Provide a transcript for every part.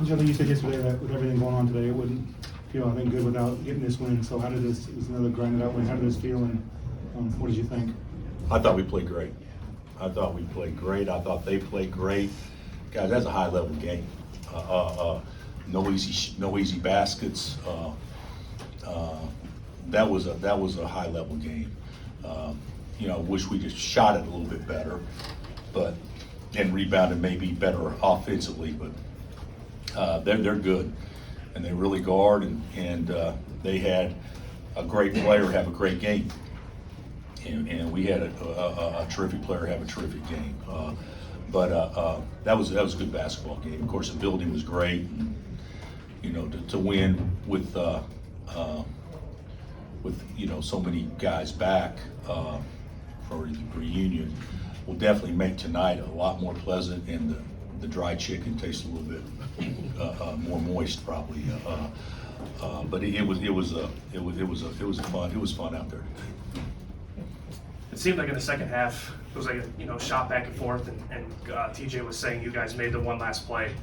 Joe, you said yesterday that with everything going on today, it wouldn't feel, I think, good without getting this win. So how did this, it was another grinded out win, how did this feel, and what did you think? I thought we played great. I thought we played great. I thought they played great. Guys, that's a high level game. No easy baskets. That was a high level game. Wish we just shot it a little bit better, and rebounded maybe better offensively. But they're good, and they really guard, and they had a great player have a great game, and we had a terrific player have a terrific game. That was a good basketball game. Of course, the building was great, and, to win with so many guys back for the reunion will definitely make tonight a lot more pleasant, and the dry chicken tastes a little bit more moist probably. But it was fun out there today. It seemed like in the second half, it was like a shot back and forth, and TJ was saying you guys made the one last play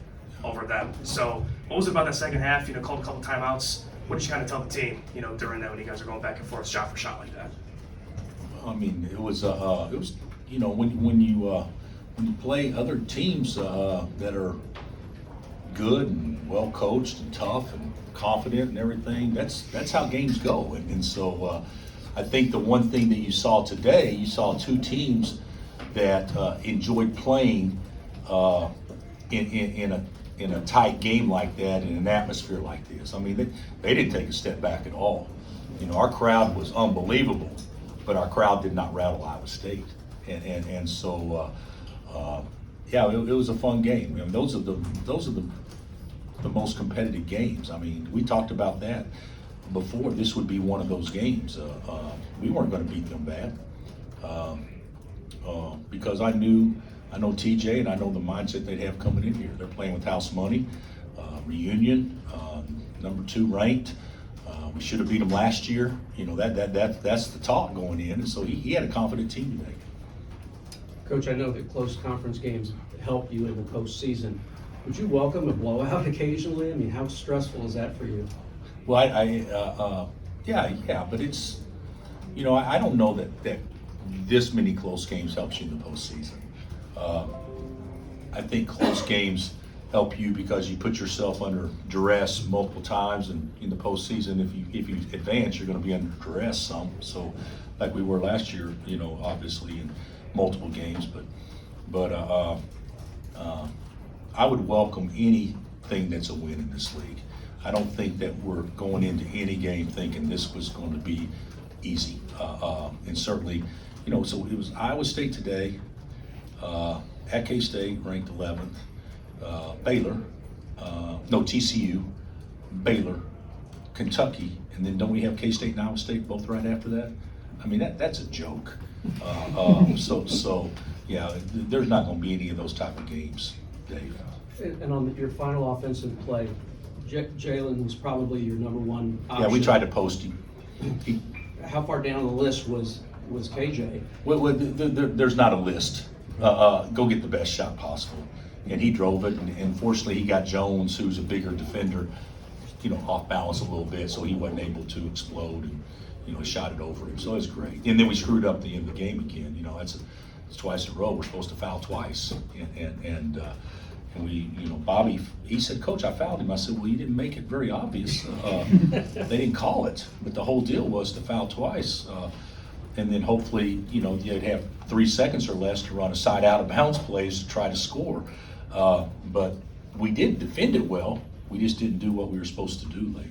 over them. So what was it about that second half? Called a couple timeouts. What did you kind of tell the team, during that when you guys are going back and forth, shot for shot like that? I mean, it was when you play other teams that are good and well coached and tough and confident and everything, that's how games go. And so I think the one thing that you saw today, you saw two teams that enjoyed playing in a tight game like that, in an atmosphere like this. I mean, they didn't take a step back at all. Our crowd was unbelievable, but our crowd did not rattle Iowa State. And so, it was a fun game. I mean, those are the most competitive games. I mean, we talked about that before. This would be one of those games. We weren't going to beat them bad because I know TJ, and I know the mindset they'd have coming in here. They're playing with house money, reunion, number 2 ranked. We should have beat them last year. That's the talk going in. And so he had a confident team today. Coach, I know that close conference games help you in the postseason. Would you welcome a blowout occasionally? I mean, how stressful is that for you? Well, but it's, I don't know that this many close games helps you in the postseason. I think close games help you because you put yourself under duress multiple times, and in the postseason, if you advance, you're going to be under duress some. So, like we were last year, obviously in multiple games. But I would welcome anything that's a win in this league. I don't think that we're going into any game thinking this was going to be easy. And certainly, so it was Iowa State today. At K-State, ranked 11th, Baylor, TCU, Baylor, Kentucky, and then don't we have K-State and Iowa State both right after that? I mean, that's a joke. There's not going to be any of those type of games, Dave. And on your final offensive play, Jalen was probably your number 1 option. Yeah, we tried to post him. How far down the list was KJ? Well, there's not a list. Go get the best shot possible. And he drove it, and fortunately he got Jones, who's a bigger defender, off balance a little bit, so he wasn't able to explode, and shot it over him. So it was great. And then we screwed up the end of the game again. It's twice in a row. We're supposed to foul twice. And we, Bobby, he said, Coach, I fouled him. I said, well, you didn't make it very obvious. They didn't call it, but the whole deal was to foul twice. And then hopefully, you'd have 3 seconds or less to run a side out of bounds plays to try to score. But we did defend it well. We just didn't do what we were supposed to do late.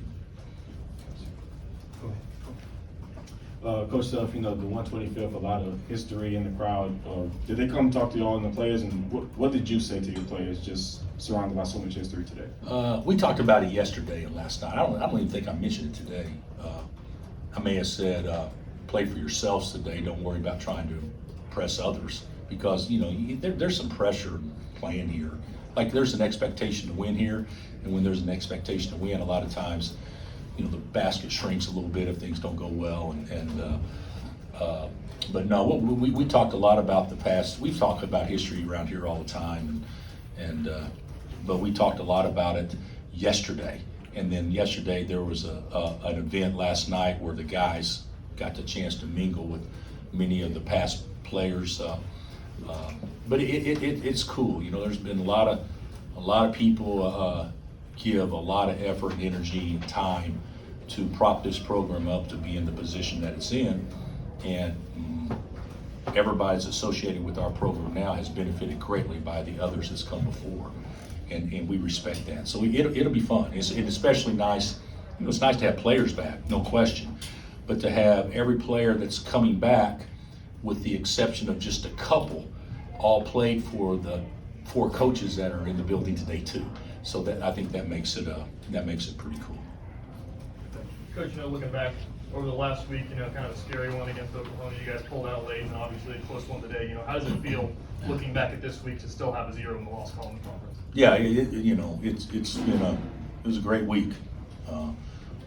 Coach Duff, the 125th, a lot of history in the crowd. Did they come talk to y'all and the players, and what did you say to your players just surrounded by so much history today? We talked about it yesterday and last night. I don't even think I mentioned it today. I may have said, play for yourselves today. Don't worry about trying to impress others, because there's some pressure playing here. Like, there's an expectation to win here, and when there's an expectation to win, a lot of times the basket shrinks a little bit if things don't go well. But no, we talked a lot about the past. We've talked about history around here all the time, and but we talked a lot about it yesterday. And then yesterday there was an event last night where the guys got the chance to mingle with many of the past players. But it's cool. You know, there's been a lot of people give a lot of effort and energy and time to prop this program up to be in the position that it's in. And everybody that's associated with our program now has benefited greatly by the others that's come before. And we respect that. So it'll be fun. It's especially nice, you know, it's nice to have players back, no question. But to have every player that's coming back, with the exception of just a couple, all played for the 4 coaches that are in the building today too. So that, I think that makes it pretty cool. Coach, you know, looking back over the last week, you know, kind of a scary one against Oklahoma, you guys pulled out late, and obviously a close one today. You know, how does it feel looking back at this week to still have a 0 in the loss column conference? Yeah, you know, it was a great week.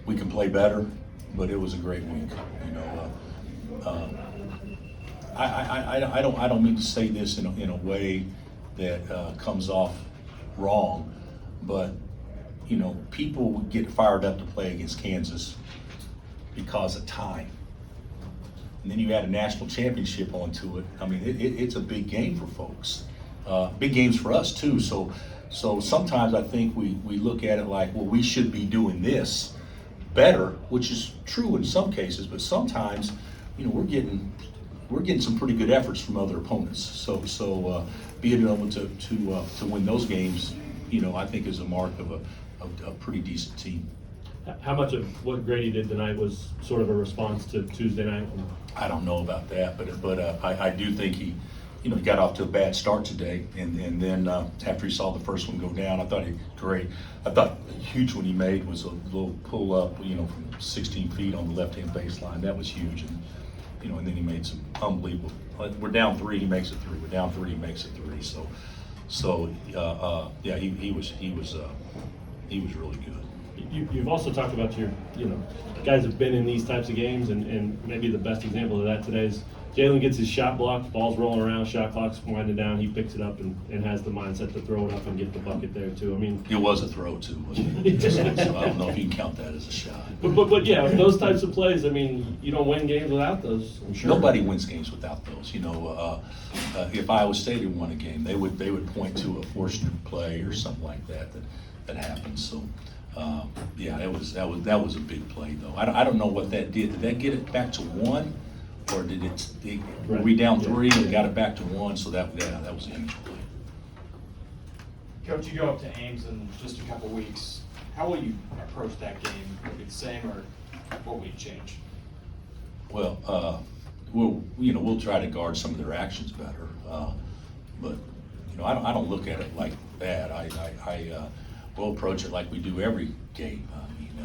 We can play better, but it was a great week. You know, I don't mean to say this in a way that comes off wrong, but you know, people get fired up to play against Kansas because of time. And then you add a national championship onto it. I mean, it's a big game for folks. Big games for us too. So sometimes I think we look at it like, well, we should be doing this better, which is true in some cases, but sometimes, you know, we're getting some pretty good efforts from other opponents. So being able to win those games, you know, I think is a mark of a pretty decent team. How much of what Grady did tonight was sort of a response to Tuesday night? I don't know about that, but I do think he got off to a bad start today, and then after he saw the first one go down, I thought he great. I thought a huge one he made was a little pull up, you know, from 16 feet on the left-hand baseline. That was huge, and you know, and then he made some unbelievable. We're down 3, he makes it 3. We're down 3, he makes it 3. So yeah, he was really good. You've also talked about your, you know, guys have been in these types of games, and maybe the best example of that today is Jalen gets his shot blocked, ball's rolling around, shot clock's winding down, he picks it up and has the mindset to throw it up and get the bucket there too. I mean, It was a throw too, wasn't it? So I don't know if you can count that as a shot. but yeah, those types of plays, I mean, you don't win games without those, I'm sure. Nobody wins games without those. You know, if Iowa State had won a game, they would point to a fortunate play or something like that happened. So yeah, that was a big play though. I don't know what that did. Did that get it back to 1, or were we down 3 and got it back to 1? So that was a huge play. Coach, you go up to Ames in just a couple weeks. How will you approach that game? Will it be the same, or what will you change? Well, we'll try to guard some of their actions better, but you know, I don't look at it like that. We'll approach it like we do every game. I mean,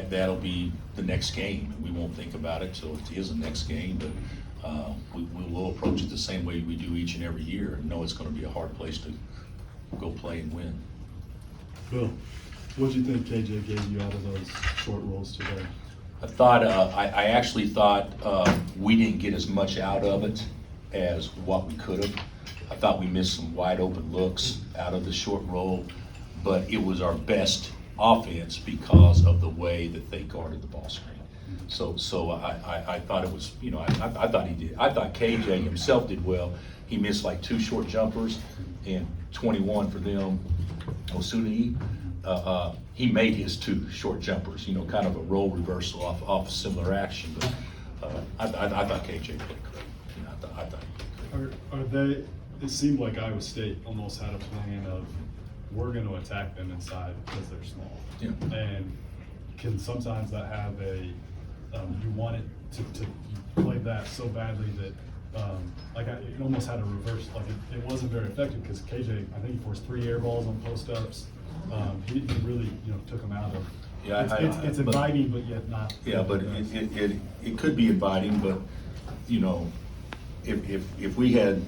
that'll be the next game. We won't think about it till it is the next game, but we will approach it the same way we do each and every year, and know it's going to be a hard place to go play and win. Bill, what do you think KJ gave you out of those short rolls today? I thought I actually thought we didn't get as much out of it as what we could have. I thought we missed some wide open looks out of the short roll, but it was our best offense because of the way that they guarded the ball screen. So I thought it was, you know, I thought he did. I thought KJ himself did well. He missed like 2 short jumpers and 21 for them. Osuni, he made his 2 short jumpers, you know, kind of a role reversal off a similar action. But I thought KJ played great. You know, I thought he played great. Are they? It seemed like Iowa State almost had a plan of, we're going to attack them inside because they're small. Yeah. And can sometimes that have you want it to play that so badly that it almost had a reverse, like it wasn't very effective because KJ, I think he forced 3 air balls on post-ups. He really, you know, took them out of. Yeah, it's inviting, but yet not. Yeah, but it could be inviting, but you know, if we had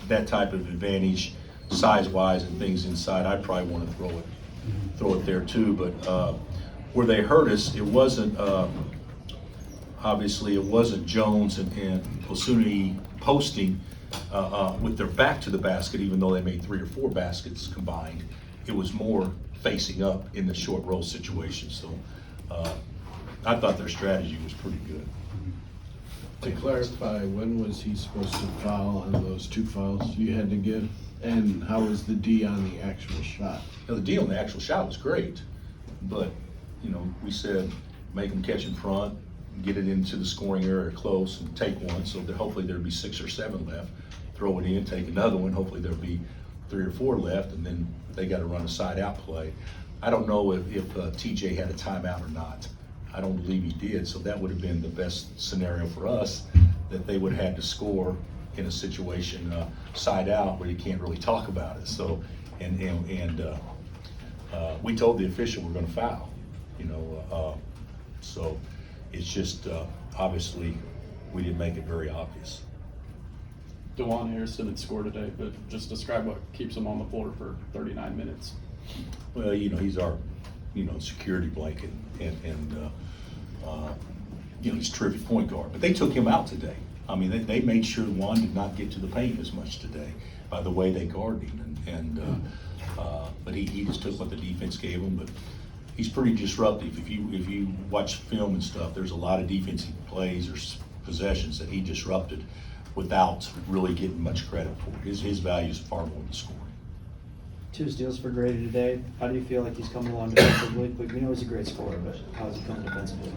that type of advantage, size-wise and things inside, I'd probably want to throw it there too. But where they hurt us, it wasn't obviously it wasn't Jones and Osuni posting with their back to the basket, even though they made 3 or 4 baskets combined, it was more facing up in the short roll situation. So I thought their strategy was pretty good. To clarify, when was he supposed to foul on those 2 fouls you had to give? And how was the D on the actual shot? Now, the deal on the actual shot was great, but, we said, make them catch in front, get it into the scoring area close and take one, so that hopefully there'd be 6 or 7 left. Throw it in, take another one, hopefully there'll be 3 or 4 left, and then they gotta run a side out play. I don't know if TJ had a timeout or not. I don't believe he did, so that would have been the best scenario for us, that they would have had to score in a situation, side out, where you can't really talk about it. So, we told the official we're gonna foul, so it's just, obviously, we didn't make it very obvious. DeJuan Harrison had scored today, but just describe what keeps him on the floor for 39 minutes. Well, he's our, security blanket, and he's a terrific point guard. But they took him out today. I mean, they made sure Juan did not get to the paint as much today by the way they guarded him, but he just took what the defense gave him. But he's pretty disruptive. If you watch film and stuff, there's a lot of defensive plays or possessions that he disrupted without really getting much credit for. His value is far more than scoring. 2 steals for Grady today. How do you feel like he's coming along defensively? We know he's a great scorer, but how's he coming defensively?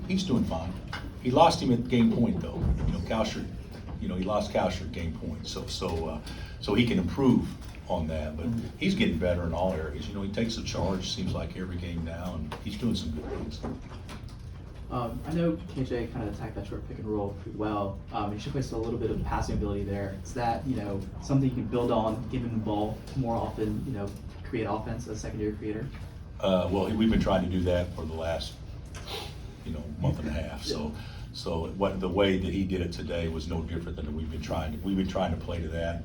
He's doing fine. He lost him at game point though. Kalsher, he lost Kalsher at game point. So he can improve on that, but he's getting better in all areas. He takes a charge, seems like every game now, and he's doing some good things. I know KJ kind of attacked that short pick and roll pretty well. He showcased a little bit of passing ability there. Is that, something you can build on, give him the ball more often, create offense as a secondary creator? Well, we've been trying to do that for the last, month and a half. So the way that he did it today was no different than we've been trying to play to that.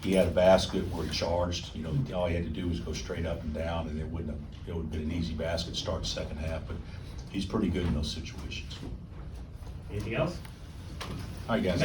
He had a basket where he charged. All he had to do was go straight up and down, and it would have been an easy basket to start the second half. But he's pretty good in those situations. Anything else? All right, guys.